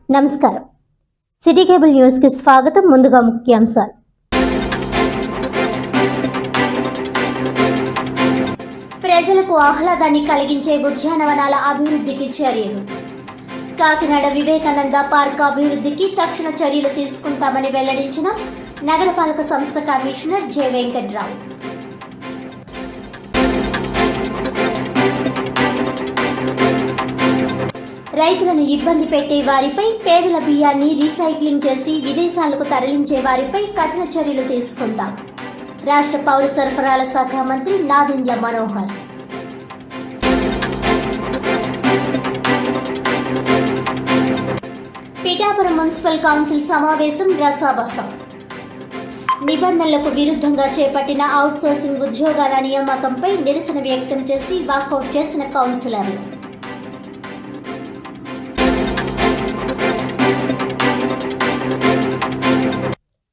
నమస్కారం. City cable news కి స్వాగతం. ముందుగా ముఖ్యాంశాలు. ప్రజలకు ఆహ్లాదాన్ని కలిగించే ఉద్యానవనాల అభివృద్ధికి చర్యలు. కాకినాడ వివేకానంద పార్క్ అభివృద్ధికి తక్షణ చర్యలు తీసుకుంటామని వెల్లడించిన నగరపాలక సంస్థ కమిషనర్ జె వెంకట్రావు. రైతులను ఇబ్బంది పెట్టే వారిపై పేదల బియ్యాన్ని రీసైక్లింగ్ చేసి విదేశాలకు తరలించే వారిపై కఠిన చర్యలు తీసుకుంటాం. రాష్ట్ర పౌర సరఫరాల శాఖ మంత్రి నాదెండ్ల మనోహర్. పిఠాపురం మున్సిపల్ కౌన్సిల్ సమావేశం రసాబసం. నిబంధనలకు విరుద్ధంగా చేపట్టిన అవుట్సోర్సింగ్ ఉద్యోగాల నియామకంపై నిరసన వ్యక్తం చేసి వాకౌట్ చేసిన కౌన్సిలర్లు.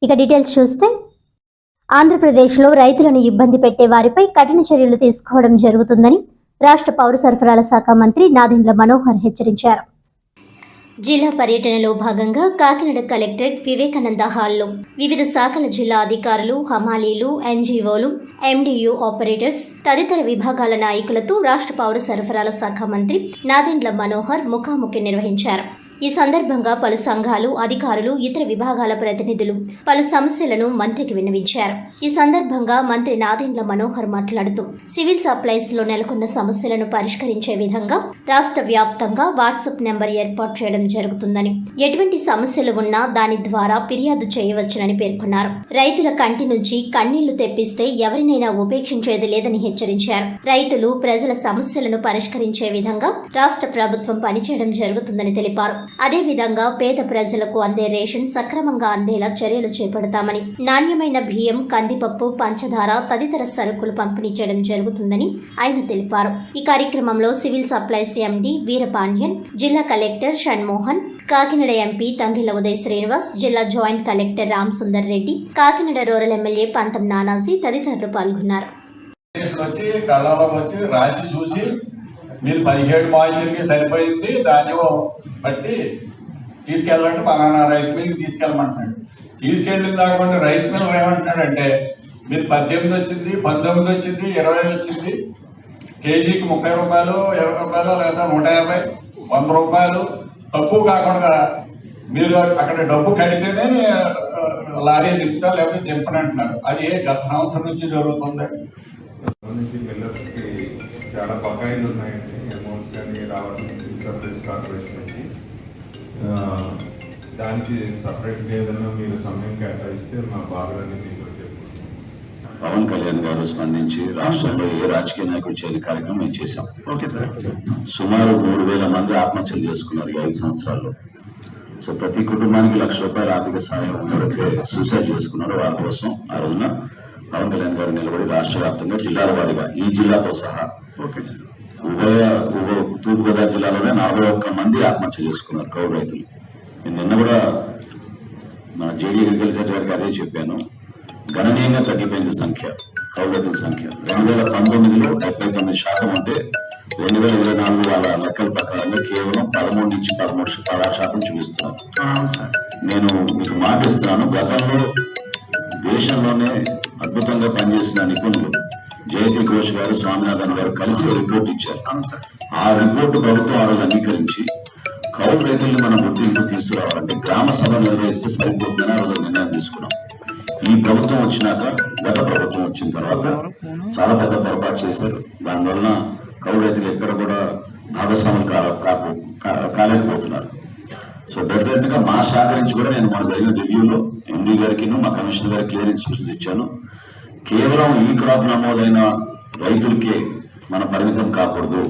ఇక డీటెయిల్స్ చూస్తే, ఆంధ్రప్రదేశ్లో రైతులను ఇబ్బంది పెట్టే వారిపై కఠిన చర్యలు తీసుకోవడం జరుగుతుందని రాష్ట్ర పౌర సరఫరాల శాఖ మంత్రి నాదెండ్ల మనోహర్ హెచ్చరించారు. జిల్లా పర్యటనలో భాగంగా కాకినాడ కలెక్టరేట్ వివేకానంద హాల్లో వివిధ శాఖల జిల్లా అధికారులు, హమాలీలు, ఎన్జీఓలు, ఎండియు ఆపరేటర్స్ తదితర విభాగాల నాయకులతో రాష్ట్ర పౌర సరఫరాల శాఖ మంత్రి నాదెండ్ల మనోహర్ ముఖాముఖి నిర్వహించారు. ఈ సందర్భంగా పలు సంఘాలు, అధికారులు, ఇతర విభాగాల ప్రతినిధులు పలు సమస్యలను మంత్రికి విన్నవించారు. ఈ సందర్భంగా మంత్రి నాదెండ్ల మనోహర్ మాట్లాడుతూ, సివిల్ సప్లైస్ లో నెలకొన్న సమస్యలను పరిష్కరించే విధంగా రాష్ట్ర వ్యాప్తంగా వాట్సాప్ నెంబర్ ఏర్పాటు చేయడం జరుగుతుందని, ఎటువంటి సమస్యలు ఉన్నా దాని ద్వారా ఫిర్యాదు చేయవచ్చునని పేర్కొన్నారు. రైతుల కంటి నుంచి కన్నీళ్లు తెప్పిస్తే ఎవరినైనా ఉపేక్షించేది లేదని హెచ్చరించారు. రైతులు, ప్రజల సమస్యలను పరిష్కరించే విధంగా రాష్ట్ర ప్రభుత్వం పనిచేయడం జరుగుతుందని తెలిపారు. అదేవిధంగా పేద ప్రజలకు అందే రేషన్ సక్రమంగా అందేలా చర్యలు చేపడతామని, నాణ్యమైన బియ్యం, కందిపప్పు, పంచదార తదితర సరుకులు పంపిణీ చేయడం జరుగుతుందని ఆయన తెలిపారు. ఈ కార్యక్రమంలో సివిల్ సప్లైస్ ఎండి వీరపాండ్యన్, జిల్లా కలెక్టర్ షణ్మోహన్, కాకినాడ ఎంపీ తంగిళ్ల ఉదయ్ శ్రీనివాస్, జిల్లా joint collector Ram Sundar Reddy, Kakinada rural MLA Pantham Nanaji తదితరులు పాల్గొన్నారు. మీరు 17 మాయిచర్కి సరిపోయింది, దాన్ని బట్టి తీసుకెళ్ళాలంటే పలానా రైస్ మిల్కి తీసుకెళ్ళమంటున్నాడు. తీసుకెళ్ళిన కాకుండా రైస్ మిల్ ఏమంటున్నాడంటే, మీరు 18 వచ్చింది, 19 వచ్చింది, 20 వచ్చింది, కేజీకి 30 రూపాయలు, 20 రూపాయలు, లేదా 150, 100 రూపాయలు తక్కువ కాకుండా మీరు అక్కడ డబ్బు కడితేనే లారీ దింపుతా లేకపోతే దింపనంటున్నారు. అది గత సంవత్సరం నుంచి జరుగుతుందండి. చాలా బకాయిలు ఉన్నాయండి. అమౌంట్స్ కానీ రావాల్సిన సివిల్ సప్లైస్ కార్పొరేషన్ నుంచి దానికి సపరేట్గా ఏదైనా మీరు సమయం కేటాయిస్తే మా బాధలన్నీ మీతో చెప్పుకుంటాం. పవన్ కళ్యాణ్ గారు స్పందించి రాష్ట్రంలో ఏ రాజకీయ నాయకుడు చేయని కార్యక్రమం మేము చేశాం. Okay sir. సుమారు 3,000 మంది ఆత్మహత్యలు చేసుకున్నారు ఈ 5 సంవత్సరాల్లో. సో ప్రతి కుటుంబానికి ₹1,00,000 ఆర్థిక సాయం ఎవరైతే సూసైడ్ చేసుకున్నారో వారి కోసం ఆ రోజున పవన్ కళ్యాణ్ గారు నిలబడి రాష్ట్ర వ్యాప్తంగా జిల్లాల వారీగా ఈ జిల్లాతో సహా ఉభయ తూర్పుగోదావరి జిల్లాలోనే 41 మంది ఆత్మహత్య చేసుకున్నారు కౌలు రైతులు. నేను నిన్న కూడా మన జేడీ అగ్రికల్చర్ గారికి అదే చెప్పాను. గణనీయంగా తగ్గిపోయింది సంఖ్య, కౌలు రైతుల సంఖ్య. 2019లో 79% ఉంటే 2024 వాళ్ళ లెక్కల ప్రకారంగా కేవలం 13 నుంచి 16% చూపిస్తున్నారు. నేను మీకు మాటిస్తున్నాను, గతంలో దేశంలోనే అద్భుతంగా పనిచేసిన నిపుణులు జయతి ఘోష్ గారు, స్వామినాథన్ గారు కలిసి రిపోర్ట్ ఇచ్చారు. ఆ రిపోర్టు ప్రభుత్వం ఆ రోజు అంగీకరించి కౌలు రైతుల్ని మనం గుర్తింపు తీసుకురావాలంటే గ్రామ సభ నిర్వహిస్తే సరిపోతుందని ఆ రోజు నిర్ణయం తీసుకున్నాం. ఈ ప్రభుత్వం వచ్చినాక, గత ప్రభుత్వం వచ్చిన తర్వాత చాలా పెద్ద పొరపాటు చేశారు. దానివల్ల కౌలు రైతులు ఎక్కడ కూడా భాగస్వాములు కాలేకపోతున్నారు. సో డెఫినెట్ గా మా శాఖ నుంచి కూడా నేను మన జరిగిన రివ్యూలో ఎండీ గారికి, మా కమిషనర్ గారికి క్లియర్ ఇన్స్ట్రక్షన్స్ ఇచ్చాను. కేవలం ఈ క్రాప్ నమోదైన రైతులకే మనం పరిమితం కాకూడదు.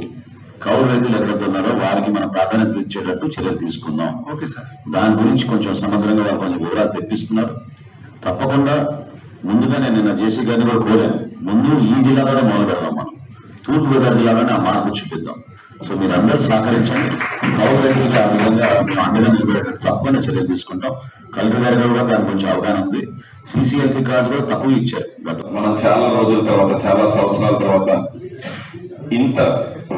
కౌలు రైతులు ఎక్కడైతే ఉన్నారో వారికి మనం ప్రాధాన్యత ఇచ్చేటట్టు చర్యలు తీసుకుందాం. Okay sir. దాని గురించి కొంచెం సమగ్రంగా వారు కొంచెం వివరాలు తెప్పిస్తున్నారు. తప్పకుండా ముందుగా నేను నిన్న జేసీ గారిని కూడా కోరాను, ముందు ఈ జిల్లాలోనే మొదలు పెడదాం, మనం తూర్పుగోదావరి జిల్లాలోనే ఆ మార్పు చూపిద్దాం. సో మీరు అందరూ సహకరించండి. కౌలు రైతులకి ఆ విధంగా మేము అండగా నిలబడేటట్టు తప్పకుండా చర్యలు తీసుకుంటాం. కలెక్టర్ గారి కూడా దాని కొంచెం అవగాహన ఉంది. సిసిఎల్సి కార్డ్స్ కూడా తక్కువ ఇచ్చారు. మనం చాలా రోజుల తర్వాత, చాలా సంవత్సరాల తర్వాత ఇంత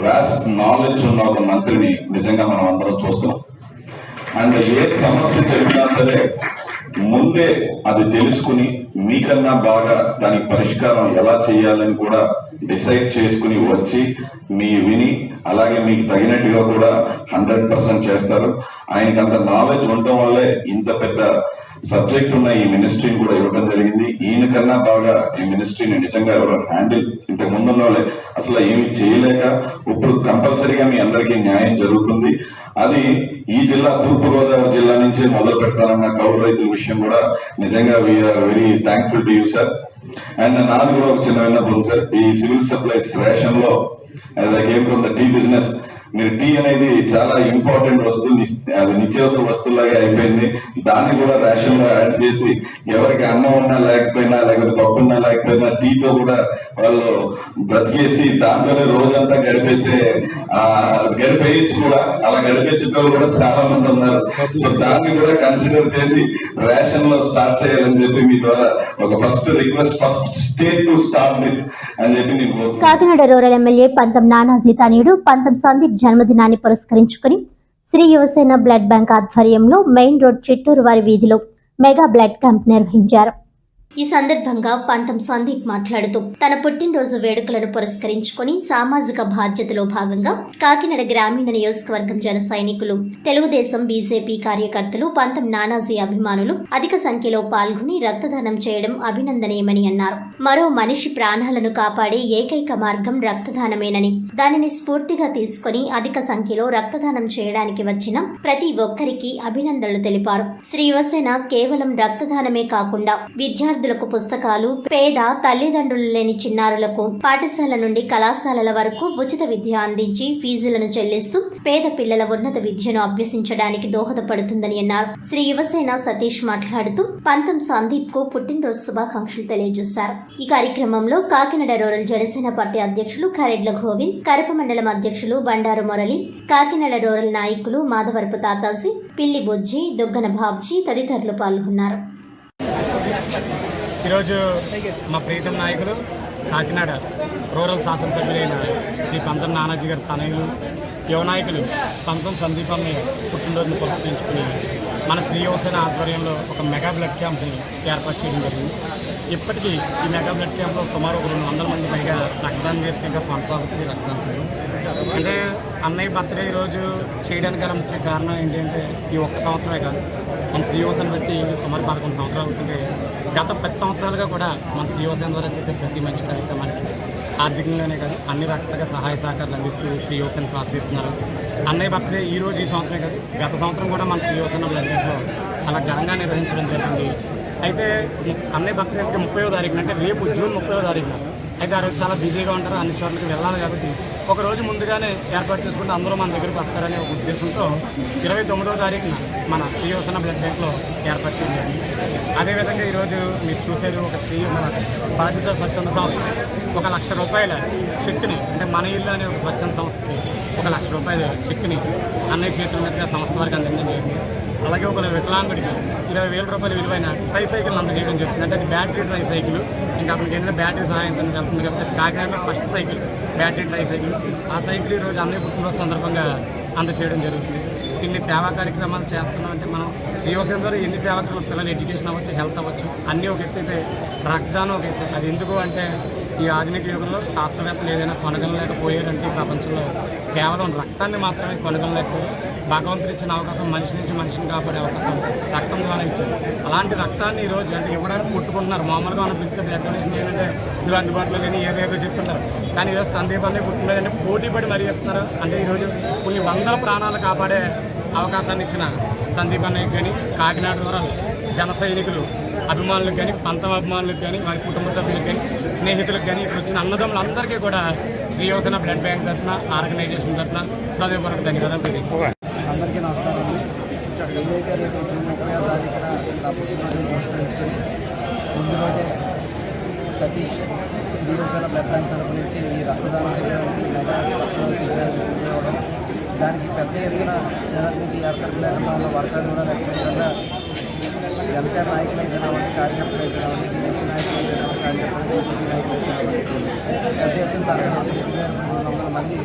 వాస్ట్ నాలెడ్జ్ ఉన్న ఒక మంత్రిని నిజంగా మనం అందరం చూస్తున్నాం. అండ్ ఏ సమస్య చెప్పినా సరే ముందే అది తెలుసుకుని మీకన్నా బాగా దానికి పరిష్కారం ఎలా చేయాలని కూడా డిసైడ్ చేసుకుని వచ్చి మీ విని అలాగే మీకు తగినట్టుగా కూడా 100% చేస్తారు. ఆయనకి అంత నాలెడ్జ్ ఉండటం వల్లే ఇంత పెద్ద సబ్జెక్ట్ ఉన్న ఈ మినిస్ట్రీని కూడా ఇవ్వడం జరిగింది. ఈయన కన్నా బాగా ఈ మినిస్ట్రీని నిజంగా ఎవరు హ్యాండిల్ ఇంతకు ముందున్న వాళ్ళే అసలు ఏమి చేయలేక ఇప్పుడు కంపల్సరీగా మీ అందరికీ న్యాయం జరుగుతుంది. అది ఈ జిల్లా తూర్పుగోదావరి జిల్లా నుంచే మొదలు పెడతానన్న కౌలు రైతుల విషయం కూడా నిజంగా we are very thankful to you sir. And నాది కూడా ఒక చిన్న విన్నపం సార్, ఈ సివిల్ సప్లైస్ రేషన్ లో as I came from the tea business, మీరు టీ అనేది చాలా ఇంపార్టెంట్ వస్తువు, అది నిత్యావసర వస్తువులాగా అయిపోయింది. దాన్ని కూడా రేషన్ లో యాడ్ చేసి ఎవరికి అన్నం ఉన్నా లేకపోయినా లేకపోతే పప్పు ఉన్నా లేకపోయినా టీతో కూడా వాళ్ళు బ్రతికేసి దాంట్లోనే రోజంతా గడిపేయచ్చు కూడా. అలా గడిపేసే వాళ్ళు కూడా చాలా మంది ఉన్నారు. సో దాన్ని కూడా కన్సిడర్ చేసి రేషన్ లో స్టార్ట్ చేయాలని చెప్పి మీ ద్వారా ఒక first request, first state to start this అని చెప్పి నేను కాకినాడ రూరల్ ఎమ్మెల్యే పంతం నానాజీ తనయుడు పంతం సందీప్ జన్మదినాన్ని పురస్కరించుకుని శ్రీ యువసేన బ్లడ్ బ్యాంక్ ఆధ్వర్యంలో మెయిన్ రోడ్ చిట్టూరు వారి వీధిలో మెగా బ్లడ్ క్యాంప్ నిర్వహించారు. ఈ సందర్భంగా పంతం సందీప్ మాట్లాడుతూ తన పుట్టినరోజు వేడుకలను పురస్కరించుకుని సామాజిక బాధ్యతలో భాగంగా కాకినాడ గ్రామీణ నియోజకవర్గం జన సైనికులు, తెలుగుదేశం, బీజేపీ కార్యకర్తలు, పంతం నానాజీ అభిమానులు అధిక సంఖ్యలో పాల్గొని రక్తదానం చేయడం అభినందనీయమని అన్నారు. మరో మనిషి ప్రాణాలను కాపాడే ఏకైక మార్గం రక్తదానమేనని, దానిని స్ఫూర్తిగా తీసుకుని అధిక సంఖ్యలో రక్తదానం చేయడానికి వచ్చిన ప్రతి ఒక్కరికి అభినందనలు తెలిపారు. శ్రీ యువసేన కేవలం రక్తదానమే కాకుండా విద్యార్థులకు పుస్తకాలు, పేద తల్లిదండ్రులు లేని చిన్నారులకు పాఠశాల నుండి కళాశాలల వరకు ఉచిత విద్య అందించి ఫీజులను చెల్లిస్తూ పేద పిల్లల ఉన్నత విద్యను అభ్యసించడానికి దోహదపడుతుందని అన్నారు. శ్రీ యువసేన సతీష్ మాట్లాడుతూ పంతం సందీప్ కు పుట్టినరోజు శుభాకాంక్షలు తెలియజేశారు. ఈ కార్యక్రమంలో కాకినాడ రూరల్ జనసేన పార్టీ అధ్యక్షులు కరెడ్ల గోవింద్, కరప మండలం అధ్యక్షులు బండారు మురళి, కాకినాడ రూరల్ నాయకులు మాధవరపు తాతాజీ, పిల్లి బొజ్జి, దుగ్గన బాబ్జీ తదితరులు పాల్గొన్నారు. ఈరోజు మా ప్రీతం నాయకులు కాకినాడ రూరల్ శాసనసభ్యులైన శ్రీ పంతం నానాజీ గారి తనయులు, యువ నాయకులు పంతం సందీప్ అన్నయ్య పుట్టినరోజును పురస్కరించుకుని మన శ్రీ యువసేన ఆధ్వర్యంలో ఒక మెగా బ్లడ్ క్యాంప్ని ఏర్పాటు చేయడం జరిగింది. ఇప్పటికీ ఈ మెగా బ్లడ్ క్యాంప్లో సుమారు 200 మంది పైగా రక్తదానం చేస్తే ఇంకా కొనసాగుతుంది రక్తదానం. అంటే అన్నయ్య బర్త్డే ఈరోజు చేయడానికి గల ముఖ్య కారణం ఏంటంటే ఈ ఒక్క సంవత్సరమే కాదు, మన శ్రీ యువసేన బట్టి సుమారు 11 సంవత్సరాలు అవుతుంది. గత 10 సంవత్సరాలుగా కూడా మన శ్రీ యువసేన ద్వారా చేసే ప్రతి మంచి కార్యక్రమానికి ఆర్థికంగానే కాదు అన్ని రకాలుగా సహాయ సహకారాలు అందిస్తూ శ్రీ యువసేన ప్రోత్సహిస్తున్నారు. అన్నయ్య బర్త్డే ఈ రోజు ఈ సంవత్సరమే కాదు, గత సంవత్సరం కూడా మన శ్రీ యువసేన బ్లడ్ బ్యాంక్లో చాలా ఘనంగా నిర్వహించడం జరిగింది. అయితే అన్నయ్య బర్త్డే 30వ తారీఖున, అంటే రేపు జూన్ 30వ తారీఖున. అయితే ఆ రోజు చాలా బిజీగా ఉంటారు, అన్ని చోట్లకి వెళ్ళాలి కాబట్టి ఒక రోజు ముందుగానే ఏర్పాటు చేసుకుంటే అందరూ మన దగ్గరికి వస్తారనే ఒక ఉద్దేశంతో 29వ తారీఖున మన శ్రీ యువసేన బ్లడ్ బ్యాంక్లో ఏర్పాటు చేయాలి. అదేవిధంగా ఈరోజు మీరు చూసేది ఒక మన బాధిత స్వచ్ఛంద సంస్థ 1 లక్ష రూపాయల చెక్ని, అంటే మన ఇల్లు అనే ఒక స్వచ్ఛంద సంస్థకి 1 లక్ష రూపాయల చెక్ని అన్నయ్య చేతుల మీదుగా సంస్థ వారికి అందించడం జరిగింది. అలాగే ఒక వికలాంగుడికి 20,000 రూపాయలు విలువైన ట్రై సైకిల్ అందజేయడం జరుగుతుంది. అంటే అది బ్యాటరీ ట్రై సైకిల్, ఇంకా అతనికి ఏంటంటే బ్యాటరీ సహాయంతో వెళ్తుంది కాబట్టి కాకినాడలో first cycle battery try cycle. ఆ సైకిల్ ఈరోజు అన్నయ్య పుట్టినరోజు సందర్భంగా అందజేయడం జరుగుతుంది. ఇన్ని సేవా కార్యక్రమాలు చేస్తున్నామంటే మనం శ్రీ యువసేన ద్వారా ఎన్ని సేవా కార్యక్రమాలు, పిల్లల ఎడ్యుకేషన్ అవ్వచ్చు, హెల్త్ అవ్వచ్చు, అన్నీ ఒక ఎత్తు అయితే రక్తదానం ఒక ఎత్తు. అది ఎందుకు అంటే ఈ ఆధునిక యుగంలో శాస్త్రవేత్తలు ఏదైనా కొనగలలేకపోయారంటే ఈ ప్రపంచంలో కేవలం రక్తాన్ని మాత్రమే కొనగలలేకపోయారు. భగవంతుడు ఇచ్చిన అవకాశం మనిషి నుంచి మనిషిని కాపాడే అవకాశం రక్తం ద్వారా ఇచ్చారు. అలాంటి రక్తాన్ని ఈరోజు అంటే ఇవ్వడానికి పుట్టుకుంటున్నారు. మామూలుగా మనం పిలిస్తే బ్లడ్ డొనేషన్ ఏంటంటే ఇదిగో అందుబాటులో లేని ఏదేదో చెప్తున్నారు. కానీ ఈరోజు సందీప్ అన్నయ్య పుట్టినదంటే పోటీ పడి మరీ చేస్తున్నారు. అంటే ఈరోజు కొన్ని వందల ప్రాణాలు కాపాడే అవకాశాన్ని ఇచ్చిన సందీప్ అన్నయ్యకి కానీ, కాకినాడ ద్వారా జన సైనికులు అభిమానులకు కానీ, పంతం అభిమానులకు కానీ, వారి కుటుంబ సభ్యులకు కానీ, స్నేహితులకు కానీ, ఇక్కడ వచ్చిన అన్నదమ్ములందరికీ కూడా శ్రీ యువసేన బ్లడ్ బ్యాంక్ తరఫున, ఆర్గనైజేషన్ తరఫున హృదయపూర్వక ధన్యవాదాలు తెలియజేస్తాను. అందరికీ నమస్కారం. ఏదైతే రేపు జూన్ 30వ తారీఖున నా పుట్టినరోజును పురస్కరించుకొని ముందు రోజే సతీష్ శ్రీ యువసేన బ్లడ్ బ్యాంక్ తరఫు నుంచి ఈ రక్తదాన శిబిరానికి మెగా రక్తదాన శిబిరానికి ఇవ్వడం, దానికి పెద్ద ఎత్తున జనం నుంచి ఏర్పాటు లేకుండా వర్షాలు కూడా లెక్కకుండా జనసేన నాయకులు అయితేనా ఉండి, కార్యకర్తలు అయితేనా ఉండి, టీడీపీ నాయకులు అయితేనా ఉండి, కార్యకర్తలు టీడీపీ నాయకులు అయితేనా ఉండి పెద్ద ఎత్తున తరగతి నుంచి 200 మంది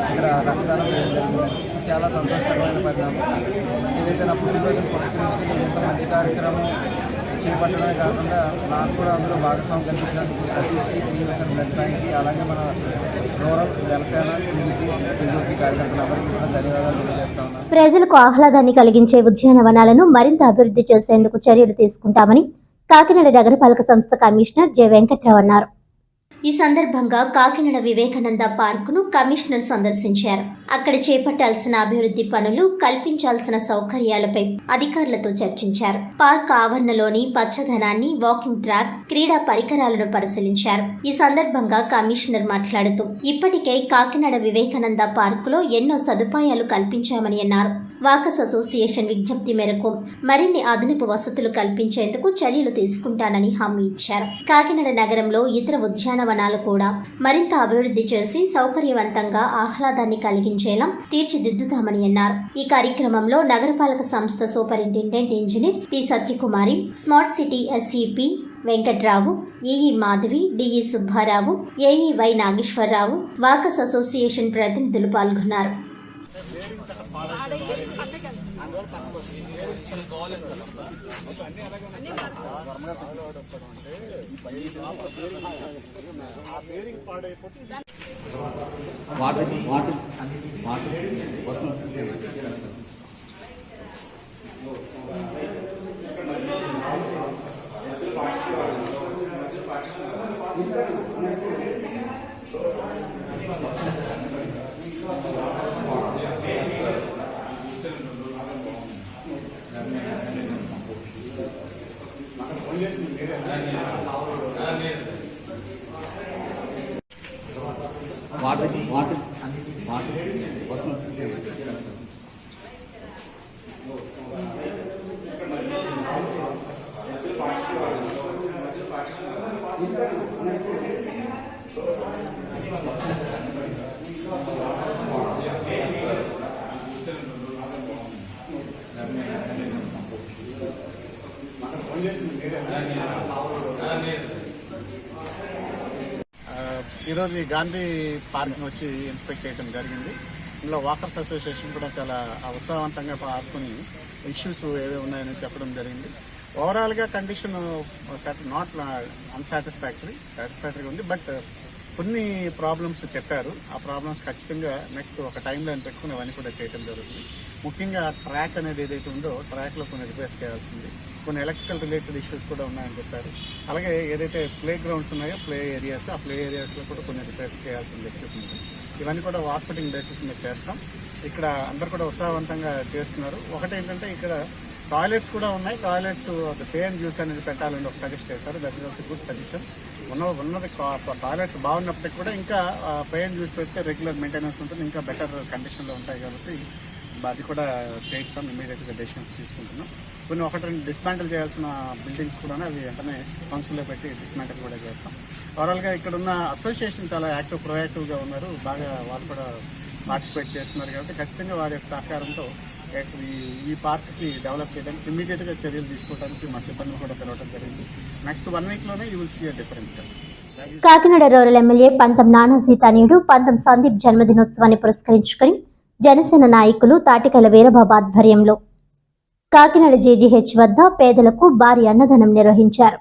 ఇక్కడ రక్తదానం చేయడం జరిగింది. చాలా సంతోషకరమైన పరిణామం. ఏదైతే నా పుట్టినరోజును పురస్కరించుకుని ఇంత మంచి కార్యక్రమం చేపట్టడమే కాకుండా నాకు కూడా అందులో భాగస్వామ్యం కల్పించినందుకు సతీష్కి, శ్రీనివాసన్ బ్లడ్ బ్యాంక్కి, అలాగే మన రూరల్ జనసేన బీజేపీ కార్యకర్తలందరికీ కూడా ధన్యవాదాలు తెలియజేస్తా ఉన్నాను. ప్రజలకు ఆహ్లాదాన్ని కలిగించే ఉద్యానవనాలను మరింత అభివృద్ధి చేసేందుకు చర్యలు తీసుకుంటామని కాకినాడ నగరపాలక సంస్థ కమిషనర్ జె వెంకట్రావు అన్నారు. ఈ సందర్భంగా కాకినాడ వివేకానంద పార్కును కమిషనర్ సందర్శించారు. అక్కడ చేపట్టాల్సిన అభివృద్ధి పనులు, కల్పించాల్సిన సౌకర్యాలపై అధికారులతో చర్చించారు. పార్క్ ఆవరణలోని పచ్చదనాన్ని, వాకింగ్ ట్రాక్, క్రీడా పరికరాలను పరిశీలించారు. ఈ సందర్భంగా కమిషనర్ మాట్లాడుతూ ఇప్పటికే కాకినాడ వివేకానంద పార్కులో ఎన్నో సదుపాయాలు కల్పించామని అన్నారు. వాకర్స్ అసోసియేషన్ విజ్ఞప్తి మేరకు మరిన్ని అదనపు వసతులు కల్పించేందుకు చర్యలు తీసుకుంటానని హామీ ఇచ్చారు. కాకినాడ నగరంలో ఇతర ఉద్యానవనాలు కూడా మరింత అభివృద్ధి చేసి సౌకర్యవంతంగా ఆహ్లాదాన్ని కలిగించేలా తీర్చిదిద్దుతామని అన్నారు. ఈ కార్యక్రమంలో నగరపాలక సంస్థ superintendent engineer P Satyakumari, smart city SE P Venkatrao, AE Madhavi, DE Subbarao, AE Y Nageswararao, walkers association ప్రతినిధులు పాల్గొన్నారు. ఈరోజు ఈ గాంధీ పార్క్ని వచ్చి ఇన్స్పెక్ట్ చేయడం జరిగింది. ఇందులో వాకర్స్ అసోసియేషన్ కూడా చాలా ఉత్సాహవంతంగా పాల్గొని ఇష్యూస్ ఏవే ఉన్నాయని చెప్పడం జరిగింది. ఓవరాల్గా కండిషన్ నాట్ సాటిస్ఫాక్టరీగా ఉంది. బట్ కొన్ని ప్రాబ్లమ్స్ చెప్పారు. ఆ ప్రాబ్లమ్స్ ఖచ్చితంగా నెక్స్ట్ ఒక టైం లైన్ పెట్టుకుని అవన్నీ కూడా చేయడం జరుగుతుంది. ముఖ్యంగా ట్రాక్ అనేది ఏదైతే ఉందో ట్రాక్లో కొన్ని రిపేర్స్ చేయాల్సింది, కొన్ని ఎలక్ట్రికల్ రిలేటెడ్ ఇష్యూస్ కూడా ఉన్నాయని చెప్పారు. అలాగే ఏదైతే ప్లే గ్రౌండ్స్ ఉన్నాయో ప్లే ఏరియాస్, ఆ ప్లే ఏరియాస్లో కూడా కొన్ని రిపేర్స్ చేయాల్సింది ఎక్విప్మెంట్, ఇవన్నీ కూడా వాట్ ఫుటింగ్ బేసిస్ మీద చేస్తాం. ఇక్కడ అందరు కూడా ఉత్సాహవంతంగా చేస్తున్నారు. ఒకటి ఏంటంటే ఇక్కడ టాయిలెట్స్ కూడా ఉన్నాయి. టాయిలెట్స్ పే అండ్ యూస్ అనేది పెట్టాలని ఒక సజెస్ట్ చేశారు. That is also good suggestion. ఉన్నది టాయిలెట్స్ బాగున్నప్పటికీ కూడా ఇంకా పే అండ్ యూస్ పెడితే రెగ్యులర్ మెయింటెనెన్స్ ఉంటుంది, ఇంకా బెటర్ కండిషన్లో ఉంటాయి. కాబట్టి అది కూడా చేయిస్తాం. ఇమీడియట్గా డెసిషన్స్ తీసుకుంటున్నాం. కొన్ని ఒకటి డిస్మాంటిల్ చేయాల్సిన బిల్డింగ్స్ కూడా అవి వెంటనే కౌన్సిల్లో పెట్టి డిస్మాంటిల్ కూడా చేస్తాం. ఓవరాల్గా ఇక్కడ ఉన్న అసోసియేషన్ చాలా ప్రొయాక్టివ్గా ఉన్నారు. బాగా వాళ్ళు కూడా పార్టిసిపేట్ చేస్తున్నారు. కాబట్టి ఖచ్చితంగా వారి యొక్క సహకారంతో ఈ పార్క్కి డెవలప్ చేయడానికి ఇమీడియట్గా చర్యలు తీసుకోవడానికి మా సిబ్బంది కూడా పిలవడం జరిగింది. నెక్స్ట్ 1 వీక్లోనే you will see a difference. Kakinada rural MLA Pantham Nanaji తనయుడు పంతం సందీప్ జన్మదినోత్సవాన్ని పురస్కరించుకుని జనసేన నాయకులు తాటికల వీరబాబు ఆధ్వర్యంలో కాకినాడ జేజీహెచ్ వద్ద పేదలకు భారీ అన్నదానం నిర్వహించారు.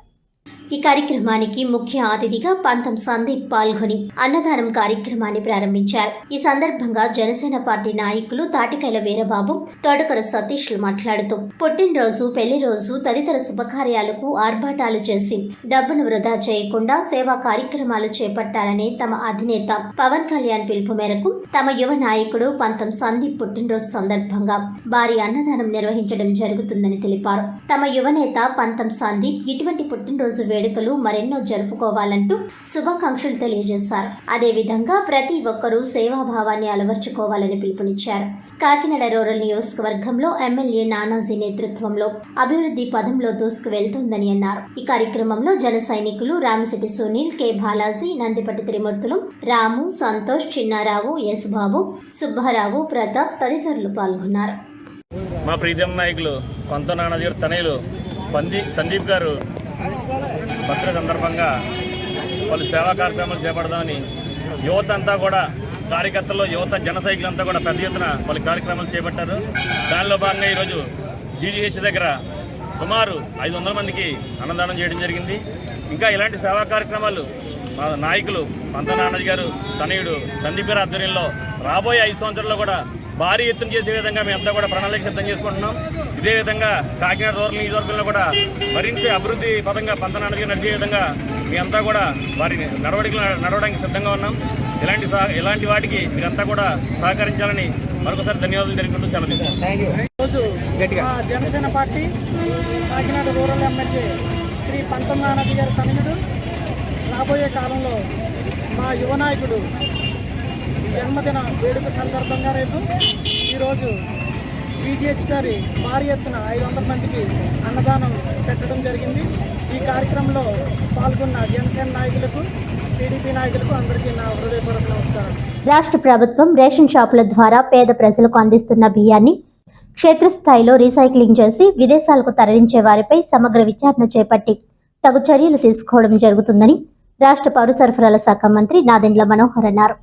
ఈ కార్యక్రమానికి ముఖ్య అతిథిగా పంతం సందీప్ పాల్గొని అన్నదానం కార్యక్రమాన్ని ప్రారంభించారు. ఈ సందర్భంగా జనసేన పార్టీ నాయకులు తాటికైల వీరబాబు, తోటకర సతీష్లు మాట్లాడుతూ పుట్టినరోజు, పెళ్లి రోజు తదితర శుభకార్యాలకు ఆర్భాటాలు చేసి డబ్బును వృధా చేయకుండా సేవా కార్యక్రమాలు చేపట్టాలని తమ అధినేత పవన్ కళ్యాణ్ పిలుపు మేరకు తమ యువ నాయకుడు పంతం సందీప్ పుట్టినరోజు సందర్భంగా భారీ అన్నదానం నిర్వహించడం జరుగుతుందని తెలిపారు. తమ యువనేత పంతం సందీప్ ఇటువంటి పుట్టినరోజు వేడుకలు మరెన్నో జరుపుకోవాలంటూ శుభాకాంక్షలు తెలియజేశారు. అదేవిధంగా ప్రతి ఒక్కరూ సేవాభావాన్ని అలవర్చుకోవాలని పిలుపునిచ్చారు. కాకినాడ రూరల్ నియోజకవర్గంలో ఎమ్మెల్యే నానాజీ నేతృత్వంలో అభివృద్ధి పదంలో దూసుకు వెళ్తోందని అన్నారు. ఈ కార్యక్రమంలో జన సైనికులు రామిశెట్టి సునీల్, కె బాలాజీ, నందిపట్టి త్రిమూర్తులు, రాము, సంతోష్, చిన్నారావు, యేసుబాబు, సుబ్బారావు, ప్రతాప్ తదితరులు పాల్గొన్నారు. మా ప్రీతం నాయకులు కొంత నానాజీ గారు తనయులు సందీప్ గారు బర్త్డే సందర్భంగా వాళ్ళు సేవా కార్యక్రమాలు చేపడదామని యువత అంతా కూడా కార్యకర్తలు, యువత, జన సైకిలంతా కూడా పెద్ద ఎత్తున పలు కార్యక్రమాలు చేపట్టారు. దానిలో భాగంగా ఈరోజు జీజీహెచ్ దగ్గర సుమారు 500 మందికి అన్నదానం చేయడం జరిగింది. ఇంకా ఇలాంటి సేవా కార్యక్రమాలు మా నాయకులు పంత నానాజీ గారు తనయుడు సందీప్ గారి ఆధ్వర్యంలో రాబోయే 5 సంవత్సరాల్లో కూడా భారీ ఎత్తున చేసే విధంగా మేమంతా కూడా ప్రణాళిక సిద్ధం చేసుకుంటున్నాం. ఇదే విధంగా కాకినాడ రూరల్ నియోజకవర్గంలో కూడా మరింత అభివృద్ధి పదంగా పంత నానాజీ గారు నడిచే విధంగా మేమంతా కూడా వారి నడవడానికి సిద్ధంగా ఉన్నాం. ఇలాంటి వాటికి మీరంతా కూడా సహకరించాలని మరొకసారి ధన్యవాదాలు తెలుపుకుంటూ సెలవు. రోజు Janasena party Kakinada rural MLA Shri Pantha Nanaji గారి తనయుడు రాబోయే కాలంలో మా యువ నాయకుడు జన్మదిన వేడుక సందర్భంగా రేపు ఈరోజు జీజీహెచ్ గారి భారీ ఎత్తున 500 మందికి అన్నదానం పెట్టడం జరిగింది. ఈ కార్యక్రమంలో పాల్గొన్న జనసేన నాయకులకు, టీడీపీ నాయకులకు అందరికీ నా హృదయపూర్వక నమస్కారం. రాష్ట్ర ప్రభుత్వం రేషన్ షాపుల ద్వారా పేద ప్రజలకు అందిస్తున్న బియ్యాన్ని క్షేత్రస్థాయిలో రీసైక్లింగ్ చేసి విదేశాలకు తరలించే వారిపై సమగ్ర విచారణ చేపట్టి తగు చర్యలు తీసుకోవడం జరుగుతుందని రాష్ట్ర పౌర సరఫరాల శాఖ మంత్రి నాదెండ్ల మనోహర్ అన్నారు.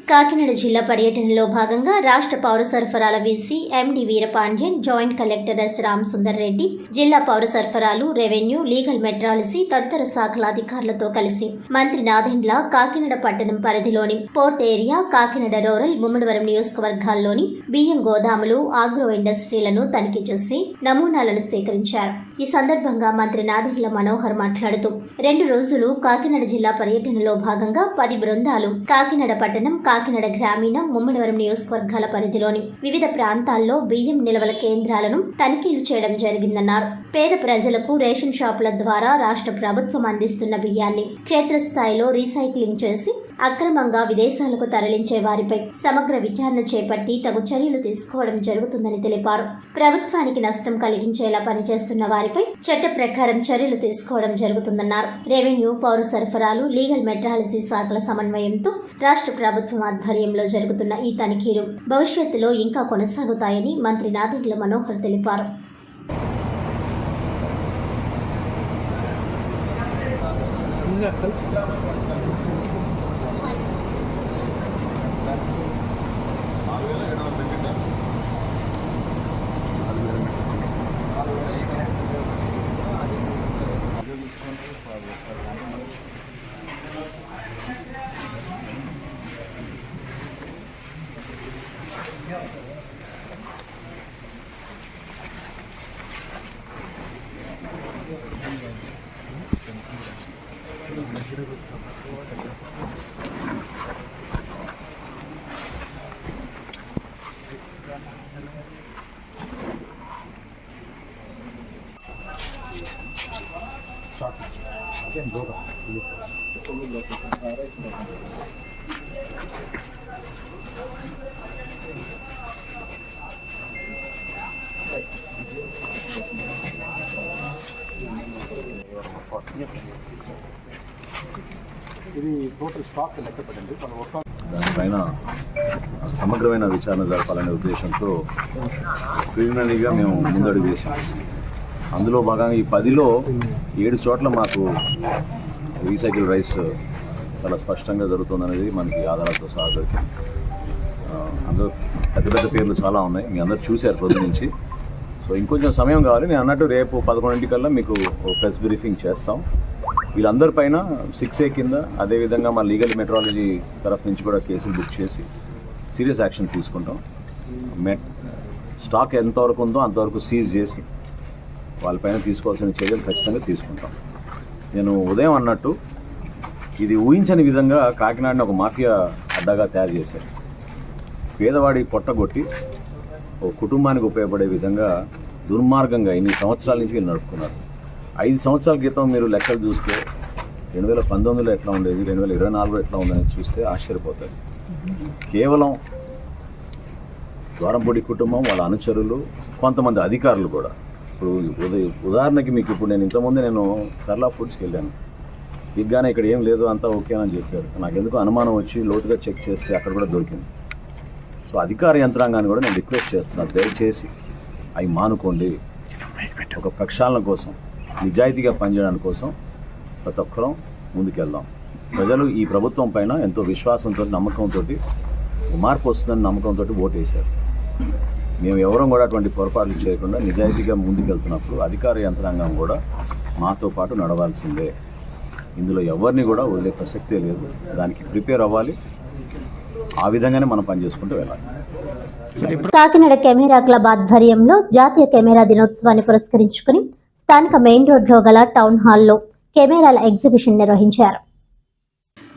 కాకినాడ జిల్లా పర్యటనలో భాగంగా రాష్ట్ర పౌర సరఫరాల VC MD Veerapandian, joint collector S Ram Sundar Reddy, జిల్లా పౌర సరఫరాలు, రెవెన్యూ, లీగల్ మెట్రాలజీ తదితర శాఖల అధికారులతో కలిసి మంత్రి నాదెండ్ల కాకినాడ పట్టణం పరిధిలోని port area, Kakinada rural, Mummidivaram నియోజకవర్గాల్లోని బియ్యం గోదాములు, ఆగ్రో ఇండస్ట్రీలను తనిఖీ చేసి నమూనాలను సేకరించారు. ఈ సందర్భంగా మంత్రి నాదెండ్ల మనోహర్ మాట్లాడుతూ 2 రోజులు కాకినాడ జిల్లా పర్యటనలో భాగంగా 10 బృందాలు కాకినాడ పట్టణం, కాకినాడ గ్రామీణ, ముమ్మడివరం నియోజకవర్గాల పరిధిలోని వివిధ ప్రాంతాల్లో బియ్యం నిల్వల కేంద్రాలను తనిఖీలు చేయడం జరిగిందన్నారు. పేద ప్రజలకు రేషన్ షాపుల ద్వారా రాష్ట్ర ప్రభుత్వం అందిస్తున్న బియ్యాన్ని క్షేత్రస్థాయిలో రీసైక్లింగ్ చేసి అక్రమంగా విదేశాలకు తరలించే వారిపై సమగ్ర విచారణ చేపట్టి తగు చర్యలు తీసుకోవడం జరుగుతుందని తెలిపారు. ప్రభుత్వానికి నష్టం కలిగించేలా పనిచేస్తున్న వారిపై చట్ట ప్రకారం చర్యలు తీసుకోవడం జరుగుతుందన్నారు. రెవెన్యూ, పౌర సరఫరాలు, లీగల్ మెట్రాలజీ శాఖల సమన్వయంతో రాష్ట్ర ప్రభుత్వం ఆధ్వర్యంలో జరుగుతున్న ఈ తనిఖీలు భవిష్యత్తులో ఇంకా కొనసాగుతాయని మంత్రి నాదెండ్ల మనోహర్ తెలిపారు. దానిపైన సమగ్రమైన విచారణ జరపాలనే ఉద్దేశంతో ప్రిలిమినరీగా మేము ముందడుగు వేసాం. అందులో భాగంగా ఈ 10లో 7 చోట్ల మాకు రీసైకిల్ రైస్ చాలా స్పష్టంగా జరుగుతుందనేది మనకి ఆధారాలతో సహా దొరికింది. అందులో పెద్ద పెద్ద పేర్లు చాలా ఉన్నాయి, మీ అందరూ చూశారు పొద్దు నుంచి. సో ఇంకొంచెం సమయం కావాలి. నేను అన్నట్టు రేపు 11 మీకు ప్రెస్ బ్రీఫింగ్ చేస్తాం. వీళ్ళందరిపైన 6A కింద, అదేవిధంగా మా లీగల్ మెట్రాలజీ తరఫు నుంచి కూడా కేసులు బుక్ చేసి సీరియస్ యాక్షన్ తీసుకుంటాం. స్టాక్ ఎంతవరకు ఉందో అంతవరకు సీజ్ చేసి వాళ్ళపైన తీసుకోవాల్సిన చర్యలు ఖచ్చితంగా తీసుకుంటాం. నేను ఉదయం అన్నట్టు ఇది ఊహించని విధంగా కాకినాడని ఒక మాఫియా అడ్డాగా తయారు చేశారు. పేదవాడి పొట్టగొట్టి ఒక కుటుంబానికి ఉపయోగపడే విధంగా దుర్మార్గంగా ఇన్ని సంవత్సరాల నుంచి వీళ్ళు నడుపుకున్నారు. 5 సంవత్సరాల క్రితం మీరు లెక్కలు చూస్తే 2019లో ఎట్లా ఉండేది, 2024లో ఎట్లా ఉందని చూస్తే ఆశ్చర్యపోతారు. కేవలం ద్వారంపూడి కుటుంబం, వాళ్ళ అనుచరులు, కొంతమంది అధికారులు కూడా. ఇప్పుడు ఉదాహరణకి మీకు ఇప్పుడు నేను ఇంతకుముందు సర్లా ఫుడ్స్కి వెళ్ళాను. దిగ్గానే ఇక్కడ ఏం లేదు, అంతా ఓకే అని చెప్పారు. నాకు ఎందుకు అనుమానం వచ్చి లోతుగా చెక్ చేస్తే అక్కడ కూడా దొరికింది. సో అధికార యంత్రాంగాన్ని కూడా నేను రిక్వెస్ట్ చేస్తున్నాను, దయచేసి అవి మానుకోండి. ఒక ప్రక్షాళన కోసం, నిజాయితీగా పనిచేయడానికి కోసం ప్రతి ఒక్కరం ముందుకెళ్దాం. ప్రజలు ఈ ప్రభుత్వం పైన ఎంతో విశ్వాసంతో నమ్మకంతో మార్పు వస్తుందని నమ్మకంతో ఓటు వేశారు. మేము ఎవరం కూడా అటువంటి పొరపాట్లు చేయకుండా నిజాయితీగా ముందుకెళ్తున్నప్పుడు అధికార యంత్రాంగం కూడా మాతో పాటు నడవాల్సిందే. ఇందులో ఎవరిని కూడా వదిలే ప్రసక్తే లేదు. దానికి ప్రిపేర్ అవ్వాలి. ఆ విధంగానే మనం పనిచేసుకుంటూ వెళ్ళాలి. కాకినాడ కెమెరా క్లబ్ ఆధ్వర్యంలో జాతీయ కెమెరా దినోత్సవాన్ని పురస్కరించుకుని స్థానిక మెయిన్ రోడ్లో గల టౌన్ హాల్లో కెమెరాల ఎగ్జిబిషన్ నిర్వహించారు.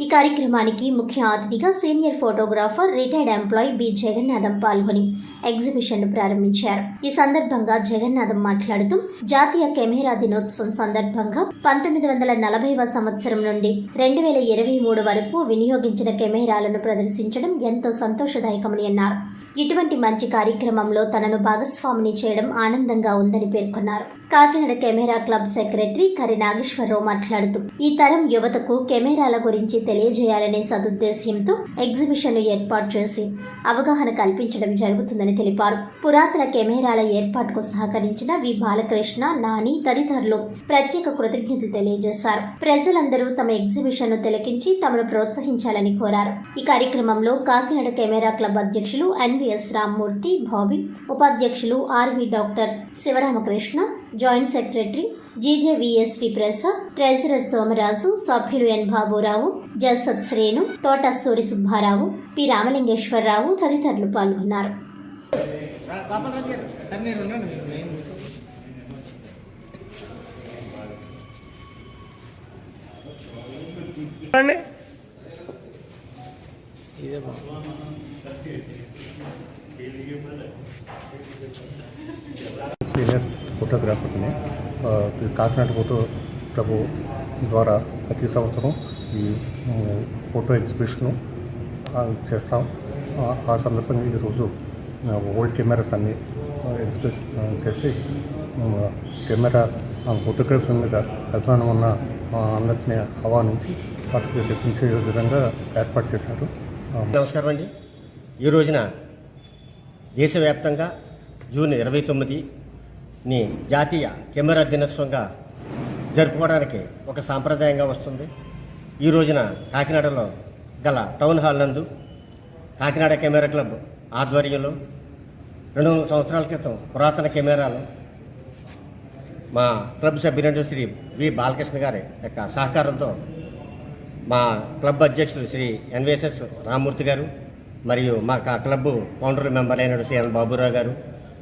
ఈ కార్యక్రమానికి ముఖ్య అతిథిగా senior photographer retired employee B Jagannatham పాల్గొని ఎగ్జిబిషన్ ప్రారంభించారు. ఈ సందర్భంగా జగన్నాథం మాట్లాడుతూ జాతీయ కెమెరా దినోత్సవం సందర్భంగా 1940వ సంవత్సరం నుండి 2023 వరకు వినియోగించిన కెమెరాలను ప్రదర్శించడం ఎంతో సంతోషదాయకమని అన్నారు. ఇటువంటి మంచి కార్యక్రమంలో తనను భాగస్వామిని చేయడం ఆనందంగా ఉందని పేర్కొన్నారు. కాకినాడ కెమెరా క్లబ్ సెక్రటరీ కరి నాగేశ్వరరావు మాట్లాడుతూ ఈ తరం యువతకు కెమెరాల గురించి తెలియజేయాలనే సదుద్దేశ్యంతో ఎగ్జిబిషన్ ఏర్పాటు చేసి అవగాహన కల్పించడం జరుగుతుందని తెలిపారు. పురాతన కెమెరాల ఏర్పాటుకు సహకరించిన వి బాలకృష్ణ, నాని తదితరులు ప్రత్యేక కృతజ్ఞతలు తెలియజేశారు. ప్రజలందరూ తమ ఎగ్జిబిషన్ ను తిలకించి తమను ప్రోత్సహించాలని కోరారు. ఈ కార్యక్రమంలో కాకినాడ కెమెరా క్లబ్ అధ్యక్షులు ఎన్విఎస్ రామ్మూర్తి, బాబీ, ఉపాధ్యక్షులు RV doctor Sivaramakrishna, joint secretary GJVSV Prasad, treasurer Somaraju, సభ్యులు ఎన్ బాబురావు, జసత్ శ్రేణు, తోట సూరి సుబ్బారావు, పి రామలింగేశ్వరరావు తదితరులు పాల్గొన్నారు. సీనియర్ ఫోటోగ్రాఫర్ని కాకినాడ ఫోటో క్లబ్ ద్వారా ప్రతి సంవత్సరం ఈ ఫోటో ఎగ్జిబిషను చేస్తాం. ఆ సందర్భంగా ఈరోజు ఓల్డ్ కెమెరాస్ అన్ని ఎగ్జిబిట్ చేసి కెమెరా ఫోటోగ్రఫీ మీద అభిమానం ఉన్న అందరినీ ఆహ్వానించి వాటికి తెప్పించే విధంగా ఏర్పాటు చేశారు. నమస్కారం అండి. ఈ రోజున దేశవ్యాప్తంగా జూన్ 29ని జాతీయ కెమెరా దినోత్సవంగా జరుపుకోవడానికి ఒక సాంప్రదాయంగా వస్తుంది. ఈ రోజున కాకినాడలో గల టౌన్ హాల్ నందు కాకినాడ కెమెరా క్లబ్ ఆధ్వర్యంలో 200 సంవత్సరాల క్రితం పురాతన కెమెరాలు మా క్లబ్ సభ్యులు శ్రీ వి బాలకృష్ణ గారి యొక్క సహకారంతో మా క్లబ్ అధ్యక్షులు శ్రీ ఎన్విఎస్ రామ్మూర్తి గారు మరియు మా క్లబ్ ఫౌండర్ మెంబర్ అయిన శ్రీ ఎన్ బాబురావు గారు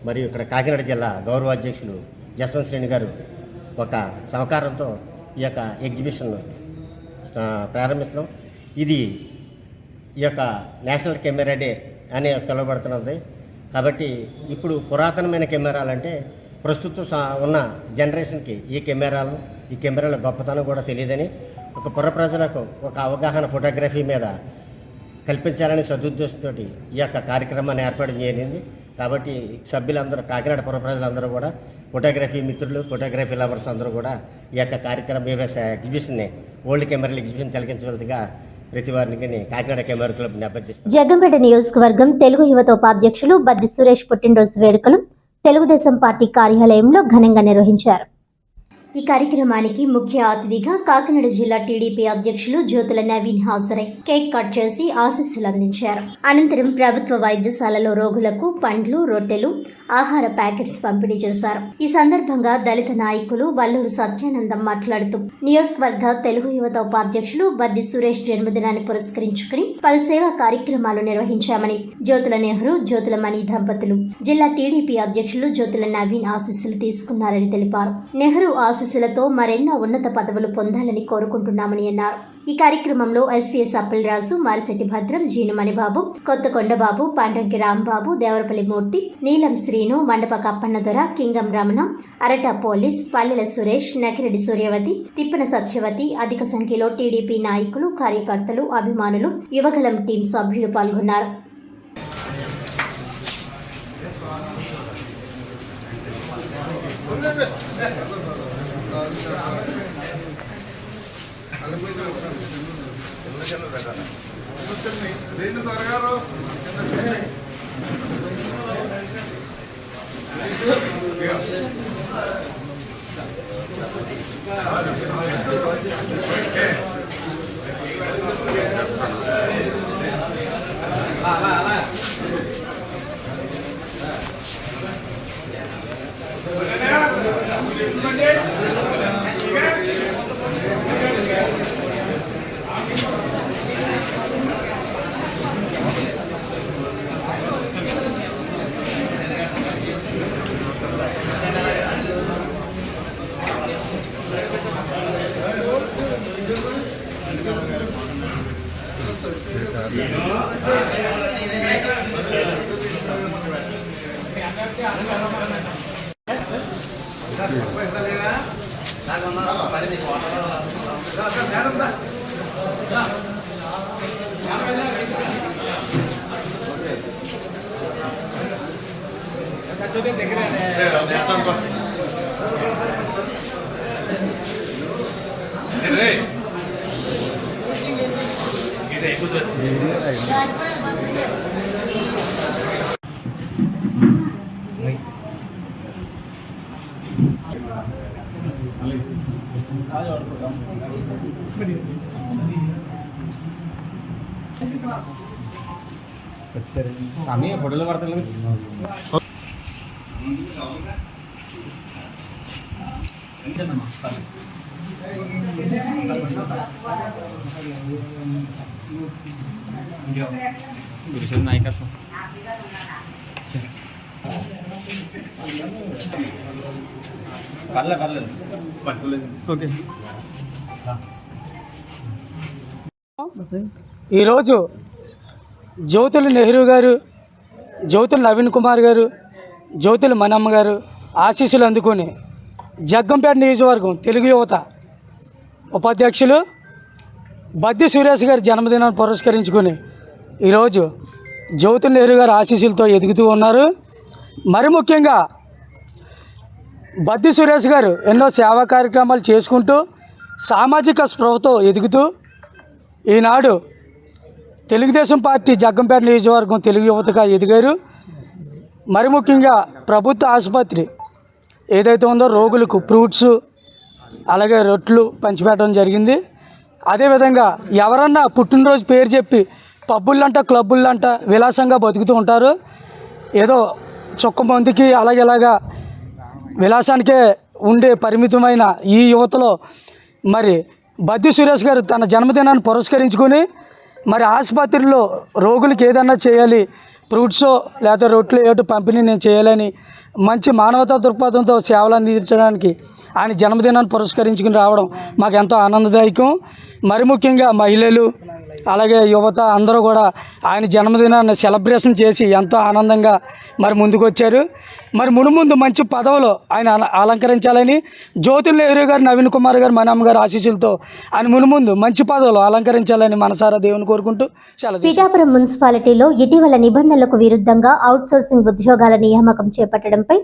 మరియు ఇక్కడ కాకినాడ జిల్లా గౌరవ అధ్యక్షులు జస్వంత్ శ్రేణి గారు ఒక సహకారంతో ఈ యొక్క ఎగ్జిబిషన్ ప్రారంభిస్తున్నాం. ఇది ఈ యొక్క నేషనల్ కెమెరా డే అని పిలువబడుతున్నది. కాబట్టి ఇప్పుడు పురాతనమైన కెమెరాలు అంటే ప్రస్తుతం ఉన్న జనరేషన్కి ఈ కెమెరాల గొప్పతనం కూడా తెలియదని ఒక పుర ప్రజలకు ఒక అవగాహన ఫోటోగ్రఫీ మీద కల్పించాలని సదుద్దేశంతో ఈ యొక్క కార్యక్రమాన్ని ఏర్పాటు జరిగింది. కాబట్టి సభ్యులందరూ కాకినాడ పుర ప్రజలందరూ కూడా ఫోటోగ్రఫీ మిత్రులు, ఫోటోగ్రఫీ లవర్స్ అందరూ కూడా ఈ యొక్క కార్యక్రమం ఎగ్జిబిషన్ని ఓల్డ్ కెమెరాల ఎగ్జిబిషన్ తిలకించవలసిగా ప్రతి వారిని కాకినాడ కెమెరా క్లబ్ అభ్యర్థిస్తారు. జగ్గంపేట నియోజకవర్గం తెలుగు యువత ఉపాధ్యక్షులు బద్ది సురేష్ పుట్టినరోజు వేడుకలు తెలుగుదేశం పార్టీ కార్యాలయంలో ఘనంగా నిర్వహించారు. ఈ కార్యక్రమానికి ముఖ్య అతిథిగా కాకినాడ జిల్లా టీడీపీ అధ్యక్షులు జ్యోతుల నవీన్ హాజరై కేక్ కట్ చేసి ఆశీస్సులు అందించారు. అనంతరం ప్రభుత్వ వైద్యశాలలో రోగులకు పండ్లు, రొట్టెలు, ఆహార ప్యాకెట్స్ పంపిణీ చేశారు. ఈ సందర్భంగా దళిత నాయకులు వల్లూరు సత్యానందం మాట్లాడుతూ నియోజకవర్గ తెలుగు యువత ఉపాధ్యక్షులు బద్ది సురేష్ జన్మదినాన్ని పురస్కరించుకుని పలు సేవా కార్యక్రమాలు నిర్వహించామని, జ్యోతుల నెహ్రూ, జ్యోతుల మణి దంపతులు జిల్లా టీడీపీ అధ్యక్షులు జ్యోతుల నవీన్ ఆశీస్సులు తీసుకున్నారని తెలిపారు. నెహ్రూ ఆశీస్సులతో మరెన్నో ఉన్నత పదవులు పొందాలని కోరుకుంటున్నామని అన్నారు. ఈ కార్యక్రమంలో ఎస్వీఎస్ అప్పలరాజు, మారిశెట్టి భద్రం, జీను మణిబాబు, కొత్తకొండబాబు, పాండ్రంకి రాంబాబు, దేవరపల్లి మూర్తి, నీలం శ్రీను, మండప కప్పన్నదొర, కింగం రమణ, అరట పోలీస్, పల్లెల సురేష్, నకిరెడ్డి సూర్యవతి, తిప్పన సత్యవతి, అధిక సంఖ్యలో టీడీపీ నాయకులు, కార్యకర్తలు, అభిమానులు, యువగలం టీం సభ్యులు పాల్గొన్నారు. ఫోటోలు పడతాను. నాయకత్వం పర్లేదు. ఓకే. ఈరోజు జ్యోతుల నెహ్రూ గారు, జ్యోతుల నవీన్ కుమార్ గారు, జ్యోతుల మనమ్మ గారు ఆశీస్సులు అందుకొని జగ్గంపేట నియోజకవర్గం తెలుగు యువత ఉపాధ్యక్షులు బద్ది సురేష్ గారి జన్మదినాన్ని పురస్కరించుకొని ఈరోజు జ్యోతుల నెహ్రూ గారి ఆశీస్సులతో ఎదుగుతూ ఉన్నారు. మరి ముఖ్యంగా బద్ది సురేష్ గారు ఎన్నో సేవా కార్యక్రమాలు చేసుకుంటూ సామాజిక స్పృహతో ఎదుగుతూ ఈనాడు తెలుగుదేశం పార్టీ జగ్గంపేట నియోజకవర్గం తెలుగు యువతగా ఎదిగారు. మరి ముఖ్యంగా ప్రభుత్వ ఆసుపత్రి ఏదైతే ఉందో రోగులకు ఫ్రూట్స్ అలాగే రొట్లు పంచిపెట్టడం జరిగింది. అదేవిధంగా ఎవరన్నా పుట్టినరోజు పేరు చెప్పి పబ్బులంట క్లబ్బులంట విలాసంగా బతుకుతూ ఉంటారు. ఏదో చుక్క మందికి అలాగేలాగా విలాసానికే ఉండే పరిమితమైన ఈ యువతలో మరి బద్ది సురేష్ గారు తన జన్మదినాన్ని పురస్కరించుకొని మరి ఆసుపత్రిలో రోగులకి ఏదన్నా చేయాలి, ఫ్రూట్సో లేకపోతే రొట్లు ఏటో పంపిణీ నేను చేయాలని మంచి మానవతా దృక్పథంతో సేవలు అందించడానికి ఆయన జన్మదినాన్ని పురస్కరించుకుని రావడం మాకు ఎంతో ఆనందదాయకం. మరి ముఖ్యంగా మహిళలు అలాగే యువత అందరూ కూడా ఆయన జన్మదినాన్ని సెలబ్రేషన్ చేసి ఎంతో ఆనందంగా మరి ముందుకు వచ్చారు. మరి మునుముందు మంచి పదవులు ఆయన అలంకరించాలని జ్యోతుల నెహ్రూ గారు, నవీన్ కుమార్ గారు, మనమ్మ గారు ఆశీస్సులతో ఆయన మునుముందు మంచి పదవులు అలంకరించాలని మనసారా దేవుని కోరుకుంటూ సెలవు. పిఠాపురం మున్సిపాలిటీలో ఇటీవల నిబంధనలకు విరుద్ధంగా అవుట్సోర్సింగ్ ఉద్యోగాల నియామకం చేపట్టడంపై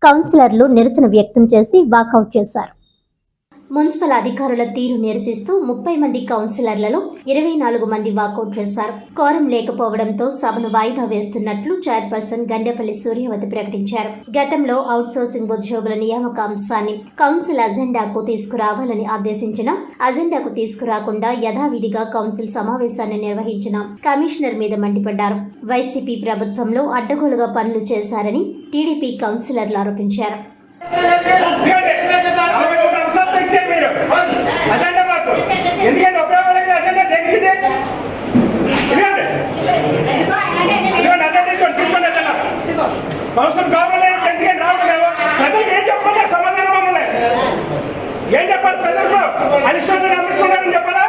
కౌన్సిలర్లు నిరసన వ్యక్తం చేసి వాకౌట్ చేశారు. మున్సిపల్ అధికారుల తీరు నిరసిస్తూ 30 మంది కౌన్సిలర్లలో 24 మంది వాకౌట్ చేశారు. కోరం లేకపోవడంతో సభను వాయిదా వేస్తున్నట్లు చైర్పర్సన్ గండేపల్లి సూర్యవతి ప్రకటించారు. గతంలో అవుట్సోర్సింగ్ ఉద్యోగుల నియామక అంశాన్ని కౌన్సిల్ అజెండాకు తీసుకురావాలని ఆదేశించిన అజెండాకు తీసుకురాకుండా యథావిధిగా కౌన్సిల్ సమావేశాన్ని నిర్వహించిన కమిషనర్ మీద మండిపడ్డారు. వైసీపీ ప్రభుత్వంలో అడ్డగోలుగా పనులు చేశారని టీడీపీ కౌన్సిలర్లు ఆరోపించారు. ఎందుకంటే ఉపయోగపడే అజెండా జరిగింది. కౌన్సిల్ గవర్నమెంట్ ఎందుకంటే రావట్లేదు. ప్రజలకు ఏం చెప్పాలి? సమాధానం మమ్మల్ని ఏం చెప్పాలి? ప్రజలకు అనిష్టం అమ్మిస్తున్నారని చెప్పాలా?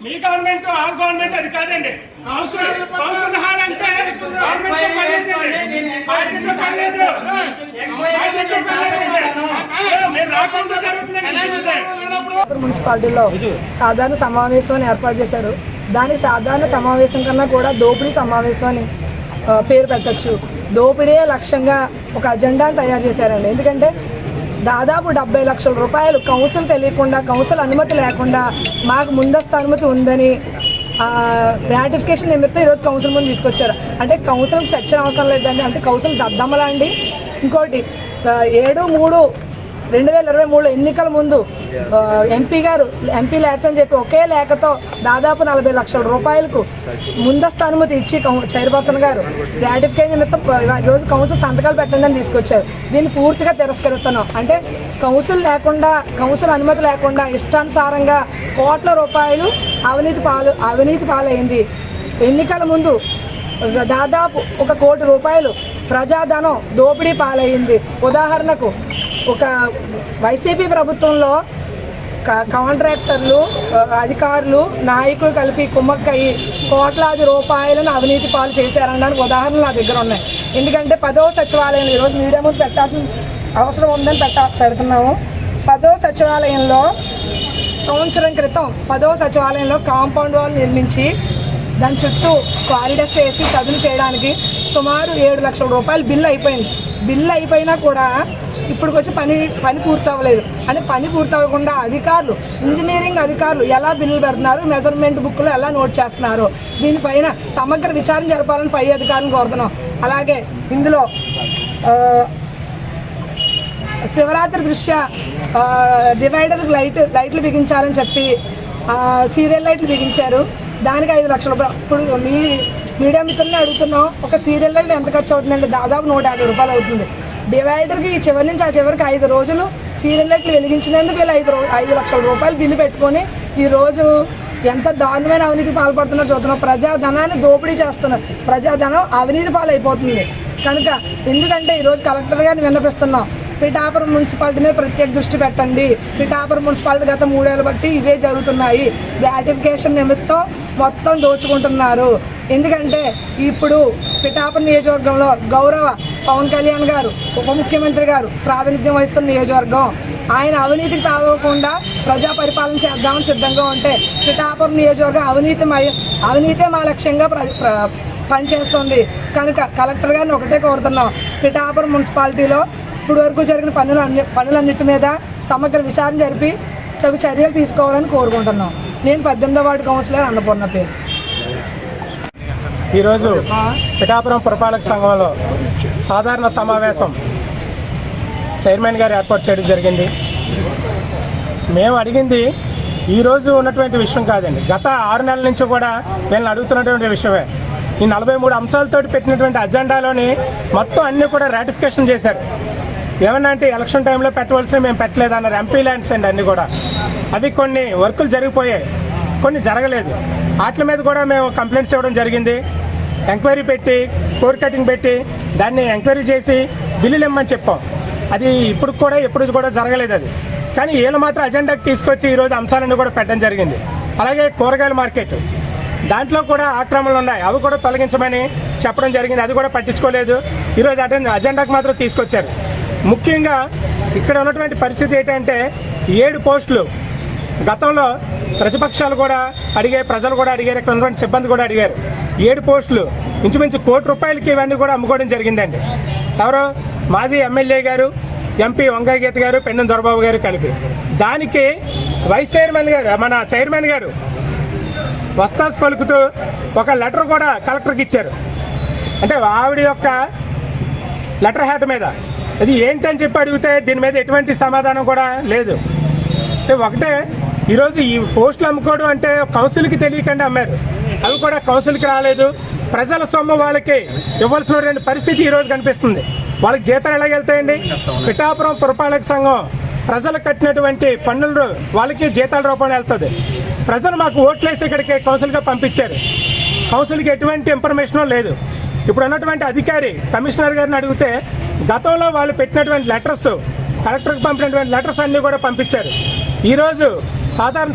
మీ గవర్నమెంట్ ఆ గవర్నమెంట్ అది కాదండి. కౌన్సిల్ హాల్ అంటే మున్సిపాలిటీలో సాధారణ సమావేశాన్ని ఏర్పాటు చేశారు. దానికి సాధారణ సమావేశం కన్నా కూడా దోపిడీ సమావేశం అని పేరు పెట్టచ్చు. దోపిడీ లక్ష్యంగా ఒక అజెండాను తయారు చేశారండి. ఎందుకంటే దాదాపు 70 లక్షల రూపాయలు కౌన్సిల్ తెలియకుండా, కౌన్సిల్ అనుమతి లేకుండా మాకు ముందస్తు అనుమతి ఉందని రాటిఫికేషన్ నిమిత్తం ఈరోజు కౌన్సిల్ ముందు తీసుకొచ్చారు. అంటే కౌన్సిల్ చర్చ అవసరం లేదండి. అంటే కౌన్సిల్ దద్దమ్మలా అండి. ఇంకోటి 7/3 2023 ఎన్నికల ముందు ఎంపీ ల్యాడ్స్ అని చెప్పి ఒకే లేఖతో దాదాపు 40 లక్షల రూపాయలకు ముందస్తు అనుమతి ఇచ్చి చైర్పర్సన్ గారు రాటిఫికేషన్ నిమిత్తం రోజు కౌన్సిల్ సంతకాలు పెట్టండి అని తీసుకొచ్చారు. దీన్ని పూర్తిగా తిరస్కరిస్తున్నాం. అంటే కౌన్సిల్ అనుమతి లేకుండా ఇష్టానుసారంగా కోట్ల రూపాయలు అవినీతి పాలైంది. ఎన్నికల ముందు దాదాపు 1 కోటి రూపాయలు ప్రజాధనం దోపిడీ పాలయ్యింది. ఉదాహరణకు ఒక వైసీపీ ప్రభుత్వంలో కాంట్రాక్టర్లు, అధికారులు, నాయకులు కలిపి కుమ్మక్కయ్యి కోట్లాది రూపాయలను అవినీతి పాలు చేశారనడానికి ఉదాహరణలు నా దగ్గర ఉన్నాయి. ఎందుకంటే 10వ సచివాలయం ఈరోజు మీడియా ముందు పెట్టాల్సిన అవసరం ఉందని పెడుతున్నాము. 10వ సచివాలయంలో సంవత్సరం క్రితం 10వ సచివాలయంలో కాంపౌండ్ వాల్ నిర్మించి దాని చుట్టూ కారిడార్ వేసి చదును చేయడానికి సుమారు 7 లక్షల రూపాయలు బిల్లు అయిపోయింది. బిల్లు అయిపోయినా కూడా ఇప్పటికొచ్చి పని పూర్తి అవ్వలేదు. అంటే పని పూర్తి అవ్వకుండా అధికారులు, ఇంజనీరింగ్ అధికారులు ఎలా బిల్లులు పెడుతున్నారు, మెజర్మెంట్ బుక్లో ఎలా నోట్ చేస్తున్నారు, దీనిపైన సమగ్ర విచారణ జరపాలని పై అధికారులను కోరుతున్నాం. అలాగే ఇందులో శివరాత్రి దృష్ట్యా డివైడర్కి లైట్లు బిగించాలని చెప్పి సీరియల్ లైట్లు బిగించారు. దానికి 5 లక్షల రూపాయలు. ఇప్పుడు మీడియా మిత్రులని అడుగుతున్నాం, ఒక సీరియల్ లైట్ ఎంత ఖర్చు అవుతుందంటే దాదాపు 150 రూపాయలు అవుతుంది. డివైడర్కి ఈ చివరి నుంచి ఆ చివరికి 5 రోజులు సీరియల్ లైట్లు వెలిగించినందుకు వీళ్ళు 5 లక్షల రూపాయలు బిల్లు పెట్టుకొని ఈరోజు ఎంత దారుణమైన అవినీతి పాల్పడుతున్నారో చూస్తున్నాం. ప్రజాధనాన్ని దోపిడీ చేస్తున్నారు. ప్రజాధనం అవినీతి పాలైపోతుంది. కనుక ఎందుకంటే ఈరోజు కలెక్టర్ గారిని విన్నపిస్తున్నాం, పిఠాపురం మున్సిపాలిటీ మీద ప్రత్యేక దృష్టి పెట్టండి. పిఠాపురం మున్సిపాలిటీ గత 3 ఏళ్ళు బట్టి ఇవే జరుగుతున్నాయి. గ్రాటిఫికేషన్ నిమిత్తం మొత్తం దోచుకుంటున్నారు. ఎందుకంటే ఇప్పుడు పిఠాపురం నియోజకవర్గంలో గౌరవ పవన్ కళ్యాణ్ గారు, ఉప ముఖ్యమంత్రి గారు ప్రాతినిధ్యం వహిస్తున్న నియోజకవర్గం. ఆయన అవినీతికి తాగకుండా ప్రజా పరిపాలన చేద్దామని సిద్ధంగా ఉంటే పిఠాపురం నియోజకవర్గం అవినీతే మా లక్ష్యంగా పనిచేస్తుంది. కనుక కలెక్టర్ గారిని ఒకటే కోరుతున్నాం, పిఠాపురం మున్సిపాలిటీలో ఇప్పుడు వరకు జరిగిన పనులన్నిటి మీద సమగ్ర విచారణ జరిపి తగు చర్యలు తీసుకోవాలని కోరుకుంటున్నాం. నేను 18వ వార్డు కౌన్సిలర్ అన్నపూర్ణ పేరు. ఈరోజు పిఠాపురం పురపాలక సంఘంలో సాధారణ సమావేశం చైర్మన్ గారు ఏర్పాటు చేయడం జరిగింది. మేము అడిగింది ఈరోజు ఉన్నటువంటి విషయం కాదండి, గత 6 నెలల నుంచి కూడా వీళ్ళని అడుగుతున్నటువంటి విషయమే. ఈ 43 అంశాలతో పెట్టినటువంటి అజెండాలోని మొత్తం అన్నీ కూడా రాటిఫికేషన్ చేశారు. ఏమన్నా అంటే ఎలక్షన్ టైంలో పెట్టవలసిన మేము పెట్టలేదన్నారు. ఎంపీ ల్యాండ్స్ అండి అన్నీ కూడా. అవి కొన్ని వర్కులు జరిగిపోయాయి, కొన్ని జరగలేదు. వాటి మీద కూడా మేము కంప్లైంట్స్ ఇవ్వడం జరిగింది. ఎంక్వైరీ పెట్టి, కోర్ కటింగ్ పెట్టి దాన్ని ఎంక్వైరీ చేసి బిల్లులు ఇమ్మని చెప్పాం. అది ఇప్పుడు కూడా జరగలేదు అది. కానీ వీళ్ళు మాత్రం అజెండాకి తీసుకొచ్చి ఈరోజు అంశాలన్నీ కూడా పెట్టడం జరిగింది. అలాగే కూరగాయల మార్కెట్, దాంట్లో కూడా ఆక్రమణలు ఉన్నాయి, అవి కూడా తొలగించమని చెప్పడం జరిగింది. అది కూడా పట్టించుకోలేదు. ఈరోజు అజెండాకి మాత్రం తీసుకొచ్చారు. ముఖ్యంగా ఇక్కడ ఉన్నటువంటి పరిస్థితి ఏంటంటే 7 పోస్టులు గతంలో ప్రతిపక్షాలు కూడా అడిగాయి, ప్రజలు కూడా అడిగారు, ఇక్కడ ఉన్నటువంటి సిబ్బంది కూడా అడిగారు. 7 పోస్టులు ఇంచుమించు 1 కోటి రూపాయలకి ఇవన్నీ కూడా అమ్ముకోవడం జరిగిందండి. ఎవరో మాజీ ఎమ్మెల్యే గారు, ఎంపీ వంగయ్య గీత గారు, పెన్నెం దొరబాబు గారు కలిపి. దానికి వైస్ చైర్మన్ గారు, మన చైర్మన్ గారు వస్తాస్ పలుకుతూ ఒక లెటర్ కూడా కలెక్టర్కి ఇచ్చారు. అంటే ఆవిడ యొక్క లెటర్ హ్యాడ్ మీద అది ఏంటని చెప్పి అడిగితే దీని మీద ఎటువంటి సమాధానం కూడా లేదు. అంటే ఒకటే, ఈరోజు ఈ పోస్టులు అమ్ముకోవడం అంటే కౌన్సిల్కి తెలియకుండా అమ్మారు. అవి కూడా కౌన్సిల్కి రాలేదు. ప్రజల సొమ్ము వాళ్ళకి ఇవ్వాల్సిన పరిస్థితి ఈరోజు కనిపిస్తుంది. వాళ్ళకి జీతాలు ఎలాగెళ్తాయండి? పిఠాపురం పురపాలక సంఘం ప్రజలు కట్టినటువంటి పన్నులు వాళ్ళకి జీతాల రూపంలో వెళ్తుంది. ప్రజలు మాకు ఓట్లేసి ఇక్కడికి కౌన్సిల్గా పంపించారు. కౌన్సిల్కి ఎటువంటి ఇన్ఫర్మేషన్ లేదు. ఇప్పుడు ఉన్నటువంటి అధికారి కమిషనర్ గారిని అడిగితే గతంలో వాళ్ళు పెట్టినటువంటి లెటర్స్, కలెక్టర్కి పంపినటువంటి లెటర్స్ అన్నీ కూడా పంపించారు. ఈరోజు సాధారణ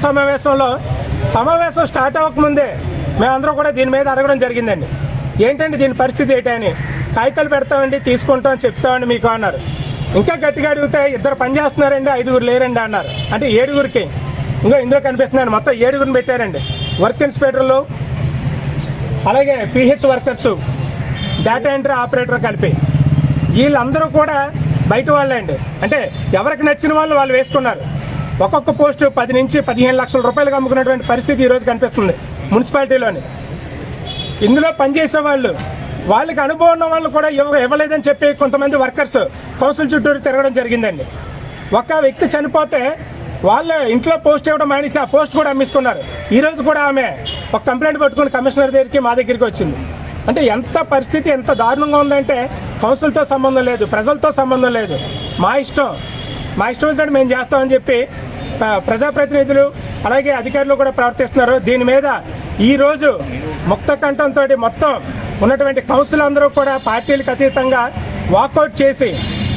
సమావేశం స్టార్ట్ అవ్వకముందే మేమందరం కూడా దీని మీద అడగడం జరిగిందండి. ఏంటండి దీని పరిస్థితి ఏంటని. కాగితాలు పెడతామండి, తీసుకుంటాం, చెప్తామండి మీకు అన్నారు. ఇంకా గట్టిగా అడిగితే 2 పని చేస్తున్నారండి, 5 లేరండి అన్నారు. అంటే 7 ఇంకా ఇందులో కనిపిస్తున్నాయండి. మొత్తం 7 పెట్టారండి. వర్క్ ఇన్స్పెక్టర్లు, అలాగే pH workers, data entry operator కలిపి వీళ్ళందరూ కూడా బయట వాళ్ళే అండి. అంటే ఎవరికి నచ్చిన వాళ్ళు వేసుకున్నారు. ఒక్కొక్క పోస్టు 10 నుంచి 15 లక్షల రూపాయలకు అమ్ముకున్నటువంటి పరిస్థితి ఈరోజు కనిపిస్తుంది మున్సిపాలిటీలోని. ఇందులో పనిచేసే వాళ్ళకి అనుభవం ఉన్న వాళ్ళు కూడా ఇవ్వలేదని చెప్పి కొంతమంది వర్కర్స్ కౌన్సిల్ చుట్టూరు తిరగడం జరిగిందండి. ఒక వ్యక్తి చనిపోతే వాళ్ళ ఇంట్లో పోస్ట్ ఇవ్వడం మానేసి ఆ పోస్ట్ కూడా అమ్మేసుకున్నారు. ఈరోజు కూడా ఆమె ఒక కంప్లైంట్ పట్టుకుని కమిషనర్ దగ్గరికి మా దగ్గరికి వచ్చింది. అంటే ఎంత పరిస్థితి ఎంత దారుణంగా ఉందంటే కౌన్సిల్తో సంబంధం లేదు, ప్రజలతో సంబంధం లేదు, మా ఇష్టం వచ్చినట్టు మేము చేస్తామని చెప్పి ప్రజాప్రతినిధులు అలాగే అధికారులు కూడా ప్రవర్తిస్తున్నారు. దీని మీద ఈరోజు ముక్త కంఠంతో మొత్తం ఉన్నటువంటి కౌన్సిల్ అందరూ కూడా పార్టీలకు అతీతంగా వాకౌట్ చేసి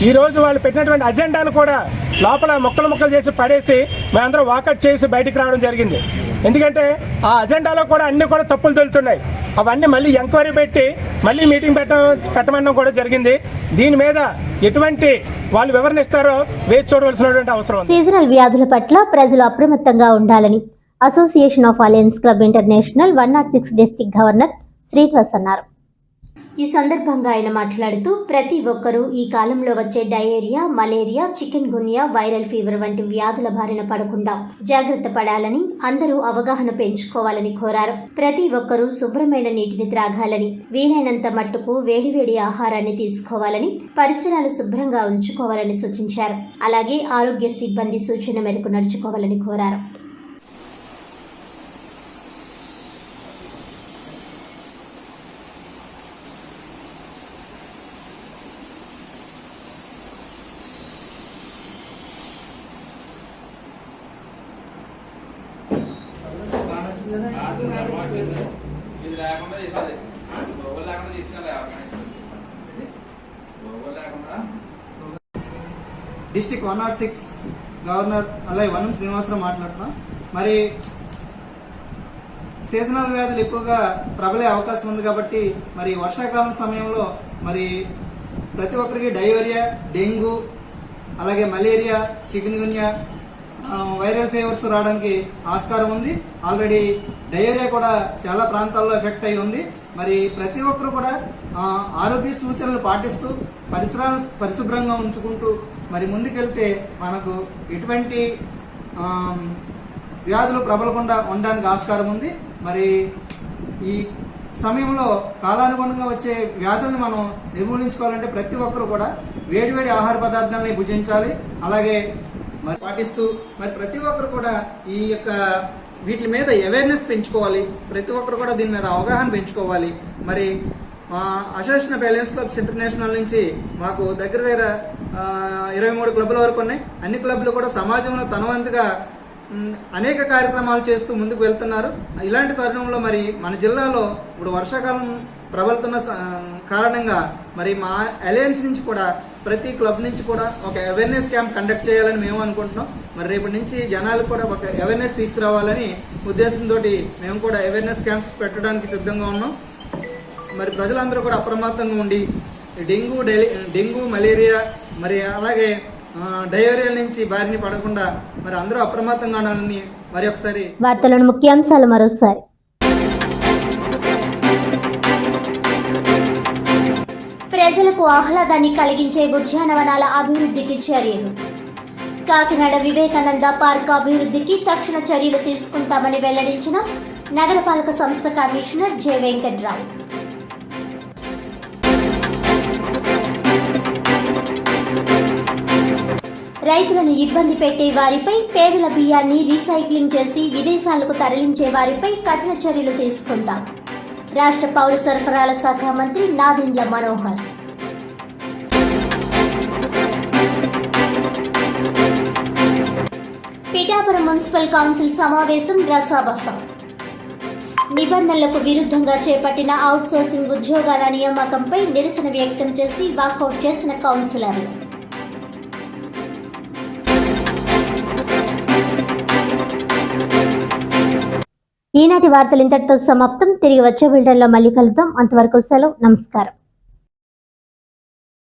ఈరోజు వాళ్ళు పెట్టినటువంటి అజెండాను కూడా లోపల ముక్కలు చేసి పడేసి మేమందరం వాకౌట్ చేసి బయటికి రావడం జరిగింది. ఎందుకంటే ఆ అజెండాలో కూడా అన్ని కూడా తప్పులు తెలుతున్నాయి. అవన్నీ మళ్ళీ ఎంక్వైరీ పెట్టి మళ్ళీ మీటింగ్ పెట్టమనడం కూడా జరిగింది. దీని మీద ఎటువంటి వాళ్ళు వివరణ ఇస్తారో వేచి చూడవలసినటువంటి అవసరం. సీజనల్ వ్యాధుల పట్ల ప్రజలు అప్రమత్తంగా ఉండాలని association of alliance club international 106 district governor Srinivas అన్నారు. ఈ సందర్భంగా ఆయన మాట్లాడుతూ ప్రతి ఒక్కరూ ఈ కాలంలో వచ్చే diarrhoea, malaria, chikungunya, viral fever వంటి వ్యాధుల బారిన పడకుండా జాగ్రత్త పడాలని, అందరూ అవగాహన పెంచుకోవాలని కోరారు. ప్రతి ఒక్కరూ శుభ్రమైన నీటిని త్రాగాలని, వీలైనంత మట్టుకు వేడివేడి ఆహారాన్ని తీసుకోవాలని, పరిసరాలు శుభ్రంగా ఉంచుకోవాలని సూచించారు. అలాగే ఆరోగ్య సిబ్బంది సూచన మేరకు నడుచుకోవాలని కోరారు. డిస్ట్రిక్ట్ 106 గవర్నర్ అలాగే వనం శ్రీనివాసరావు మాట్లాడుతున్నాం. మరి సీజనల్ వ్యాధులు ఎక్కువగా ప్రబలే అవకాశం ఉంది కాబట్టి మరి వర్షాకాలం సమయంలో మరి ప్రతి ఒక్కరికి డయేరియా, డెంగ్యూ, అలాగే malaria, chikungunya, viral fevers రావడానికి ఆస్కారం ఉంది. ఆల్రెడీ డయేరియా కూడా చాలా ప్రాంతాల్లో ఎఫెక్ట్ అయి ఉంది. మరి ప్రతి ఒక్కరు కూడా ఆరోగ్య సూచనలు పాటిస్తూ పరిసరాలు పరిశుభ్రంగా ఉంచుకుంటూ మరి ముందుకెళ్తే మనకు ఎటువంటి వ్యాధులు ప్రబలకుండా ఉండడానికి ఆస్కారం ఉంది. మరి ఈ సమయంలో కాలానుగుణంగా వచ్చే వ్యాధులను మనం నిర్మూలించుకోవాలంటే ప్రతి ఒక్కరు కూడా వేడివేడి ఆహార పదార్థాలని భుజించాలి. అలాగే మరి పాటిస్తూ మరి ప్రతి ఒక్కరు కూడా ఈ యొక్క వీటి మీద అవేర్నెస్ పెంచుకోవాలి. ప్రతి ఒక్కరు కూడా దీని మీద అవగాహన పెంచుకోవాలి. మరి association of alliance clubs international నుంచి మాకు దగ్గర 23 క్లబ్ల వరకు ఉన్నాయి. అన్ని క్లబ్లు కూడా సమాజంలో తనవంతుగా అనేక కార్యక్రమాలు చేస్తూ ముందుకు వెళ్తున్నారు. ఇలాంటి తరుణంలో మరి మన జిల్లాలో ఇప్పుడు వర్షాకాలం ప్రబలుతున్న కారణంగా మరి మా అలయన్స్ నుంచి కూడా ప్రతి క్లబ్ నుంచి కూడా ఒక అవేర్నెస్ క్యాంప్ కండక్ట్ చేయాలని మేము అనుకుంటున్నాం. మరి రేపటి నుంచి జనాలు కూడా ఒక అవేర్నెస్ తీసుకురావాలని ఉద్దేశంతో మేము కూడా అవేర్నెస్ క్యాంప్స్ పెట్టడానికి సిద్ధంగా ఉన్నాం. మరి ప్రజలందరూ కూడా అప్రమత్తంగా ఉండి డెంగ్యూ, మలేరియా మరి అలాగే డయేరియా నుంచి బారిన పడకుండా మరి అందరూ అప్రమత్తంగా ఉండాలని మరి ఒకసారి. వార్తలను ముఖ్యాంశాలు మరోసారి. ప్రజలకు ఆహ్లాదాన్ని కలిగించే ఉద్యానవనాల అభివృద్ధికి చర్యలు. కాకినాడ వివేకానంద పార్క్ అభివృద్ధికి తక్షణ చర్యలు తీసుకుంటామని వెల్లడించిన నగరపాలక సంస్థ కమిషనర్ జె వెంకట్రావు. రైతులను ఇబ్బంది పెట్టే వారిపై, పేదల బియ్యాన్ని రీసైక్లింగ్ చేసి విదేశాలకు తరలించే వారిపై కఠిన చర్యలు తీసుకుంటాం. రాష్ట్ర పౌర సరఫరాల శాఖ మంత్రి నాదెండ్ల మనోహర్. పిఠాపురం మున్సిపల్ కౌన్సిల్ సమావేశం రసాబసా. నిబంధనలకు విరుద్ధంగా చేపట్టిన అవుట్సోర్సింగ్ ఉద్యోగాల నియామకంపై నిరసన వ్యక్తం చేసి వాకౌట్ చేసిన కౌన్సిలర్లు. ఈనాటి వార్తలు ఇంతటితో సమాప్తం. తిరిగి వచ్చే బిల్డర్లో మళ్ళీ కలుద్దాం. అంతవరకు సెలవు. నమస్కారం.